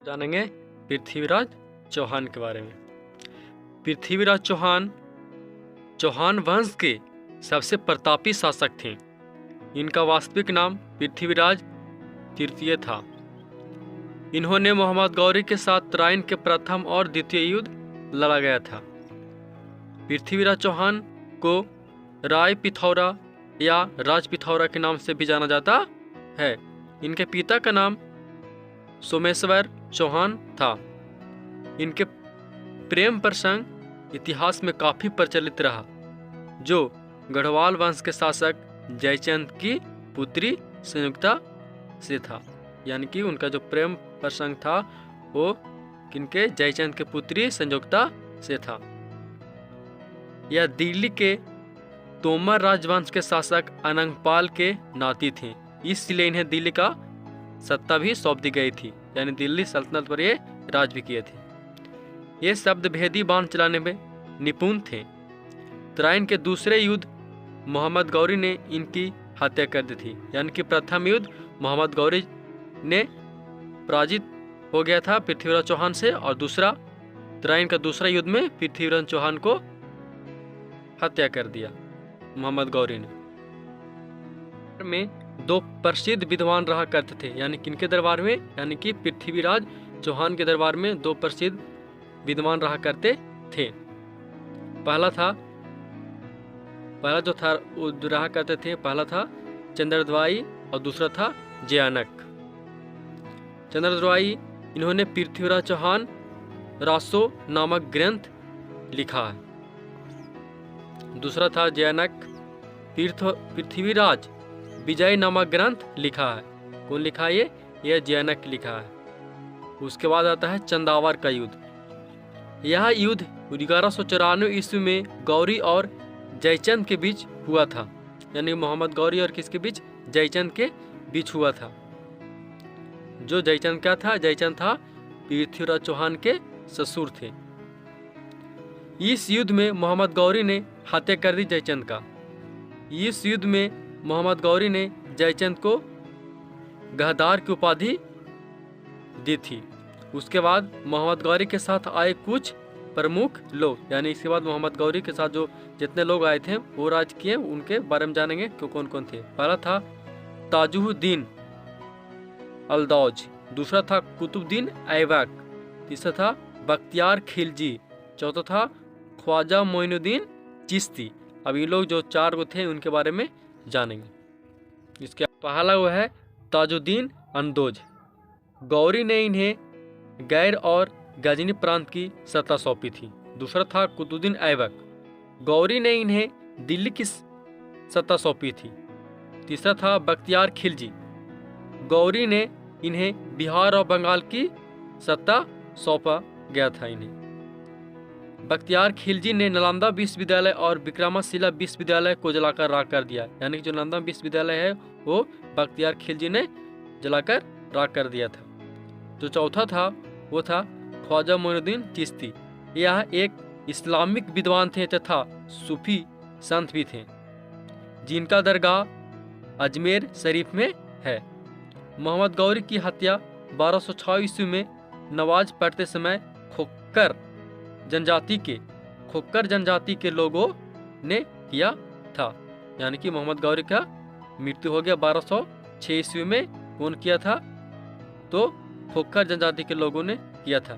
जानेंगे पृथ्वीराज चौहान के बारे में। पृथ्वीराज चौहान चौहान वंश के सबसे प्रतापी शासक थे। इनका वास्तविक नाम पृथ्वीराज तृतीय था। इन्होंने मोहम्मद गौरी के साथ तराइन के प्रथम और द्वितीय युद्ध लड़ा गया था। पृथ्वीराज चौहान को राय पिथौरा या राज पिथौरा के नाम से भी जाना जाता है। इनके पिता का नाम सोमेश्वर चौहान था। इनके प्रेम प्रसंग इतिहास में काफी प्रचलित रहा, जो गढ़वाल वंश के शासक जयचंद की पुत्री संयुक्ता से था। यानी कि उनका जो प्रेम प्रसंग था वो किनके, जयचंद के पुत्री संयुक्ता से था। यह दिल्ली के तोमर राजवंश के शासक अनंगपाल के नाती थे, इसलिए इन्हें दिल्ली का सत्ता भी सौंप दी गई थी। यानी दिल्ली सल्तनत पर ये राज भी किए थे। ये शब्द भेदी बाण चलाने में निपुण थे। तराइन के दूसरे युद्ध मोहम्मद गौरी ने इनकी हत्या कर दी थी। यानी कि प्रथम युद्ध मोहम्मद गौरी ने पराजित हो गया था पृथ्वीराज चौहान से, और दूसरा तराइन का दूसरा युद्ध में पृथ्वीराज चौहान को हत्या कर दिया मोहम्मद गौरी ने। में दो प्रसिद्ध विद्वान रहा करते थे। यानी किनके दरबार में, यानी कि पृथ्वीराज चौहान के दरबार में दो प्रसिद्ध विद्वान रहा करते थे। पहला जो था वो रहा करते थे, पहला था चंद्रद्वाई और दूसरा था जयानक। चंद्रद्वाई इन्होंने पृथ्वीराज चौहान रासो नामक ग्रंथ लिखा है। दूसरा था जयानक पृथ्वीराज विजय नामक ग्रंथ लिखा है। कौन लिखा है? यह जयानक लिखा है। उसके बाद आता है चंदावर का युद्ध। यह युद्ध 1194 ईस्वी में गौरी और जयचंद के बीच हुआ था। यानी मोहम्मद गौरी और किसके बीच? जयचंद के बीच हुआ था। जो जयचंद क्या था? जयचंद था पृथ्वीराज चौहान के ससुर थे। इस युद्ध में मोहम्मद गौरी ने हत्या कर दी जयचंद का। इस युद्ध में मोहम्मद गौरी ने जयचंद को गहदार की उपाधि दी थी। उसके बाद मोहम्मद गौरी के साथ आए कुछ प्रमुख लोग, यानी इसके बाद मोहम्मद गौरी के साथ जो जितने लोग आए थे वो राज किए, उनके बारे में जानेंगे कि कौन कौन थे। पहला था ताजुद्दीन अल्दौज, दूसरा था कुतुबुद्दीन ऐबक, तीसरा था बख्तियार खिलजी, चौथा था ख्वाजा मोइनुद्दीन चिश्ती। अब ये लोग जो चार को थे उनके बारे में जानेंगे। इसके पहला वो है ताजुद्दीन अंदोज। गौरी ने इन्हें गैर और गजनी प्रांत की सत्ता सौंपी थी। दूसरा था कुतुबुद्दीन ऐबक। गौरी ने इन्हें दिल्ली की सत्ता सौंपी थी। तीसरा था बख्तियार खिलजी। गौरी ने इन्हें बिहार और बंगाल की सत्ता सौंपा गया था इन्हें। बख्तियार खिलजी ने नालंदा विश्वविद्यालय और विक्रमशिला विश्वविद्यालय को जलाकर राख कर दिया। यानी कि जो नालंदा विश्वविद्यालय है वो बख्तियार खिलजी ने जलाकर राख कर दिया था। जो चौथा था वो था ख्वाजा मोइनुद्दीन चिश्ती। यह एक इस्लामिक विद्वान थे तथा सूफी संत भी थे, जिनका दरगाह अजमेर शरीफ में है। मोहम्मद गौरी की हत्या 1206 ईस्वी में नमाज पढ़ते समय खोक्कर जनजाति के लोगों ने किया था। यानी कि मोहम्मद गौरी का मृत्यु हो गया 1206 ईस्वी में। कौन किया था? तो खोक्कर जनजाति के लोगों ने किया था।